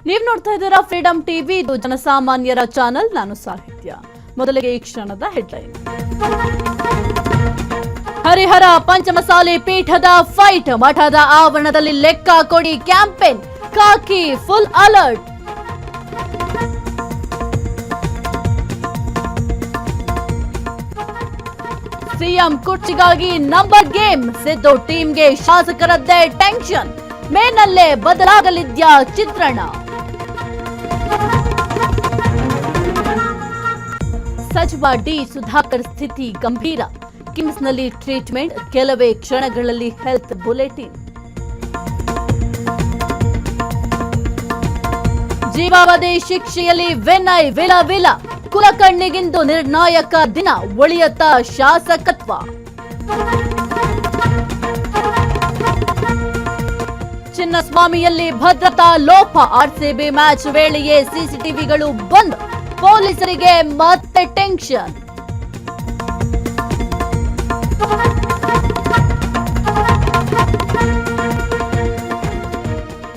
ನೀವು ನೋಡ್ತಾ ಇದ್ದೀರಾ ಫ್ರೀಡಂ ಟಿವಿ, ಇದು ಜನಸಾಮಾನ್ಯರ ಚಾನೆಲ್. ನಾನು ಸಾಹಿತ್ಯ. ಮೊದಲಿಗೆ ಈ ಕ್ಷಣದ ಹೆಡ್ಲೈನ್. ಹರಿಹರ ಪಂಚಮಸಾಲಿ ಪೀಠದ ಫೈಟ್, ಮಠದ ಆವರಣದಲ್ಲಿ ಲೆಕ್ಕ ಕೊಡಿ campaign, khaki full alert. CM ಕುರ್ಚಿಗಾಗಿ ನಂಬರ್ ಗೇಮ್, ಸಿದ್ದು ಟೀಮ್ಗೆ ಶಾಸಕರದ್ದೇ ಟೆನ್ಷನ್, ಮೇನಲ್ಲೇ ಬದಲಾಗಲಿದ್ಯಾ ಚಿತ್ರಣ. ಸಚಿವ ಡಿ ಸುಧಾಕರ್ ಸ್ಥಿತಿ ಗಂಭೀರ, ಕಿಮ್ಸ್ನಲ್ಲಿ ಟ್ರೀಟ್ಮೆಂಟ್, ಕೆಲವೇ ಕ್ಷಣಗಳಲ್ಲಿ ಹೆಲ್ತ್ ಬುಲೆಟಿನ್. ಜೀವಾವಧಿ ಶಿಕ್ಷೆಯಲ್ಲಿ ವಿನಯ್ ವಿಲ, ಕುಲಕರ್ಣಿಗಿಂದು ನಿರ್ಣಾಯಕ ದಿನ, ಉಳಿಯತ್ತ ಶಾಸಕತ್ವ. ಚಿನ್ನಸ್ವಾಮಿಯಲ್ಲಿ ಭದ್ರತಾ ಲೋಪ, ಆರ್ಸಿಬಿ ಮ್ಯಾಚ್ ವೇಳೆಯೇ ಸಿಸಿಟಿವಿಗಳು ಬಂದ್, ಪೊಲೀಸರಿಗೆ ಮತ್ತೆ ಟೆನ್ಷನ್.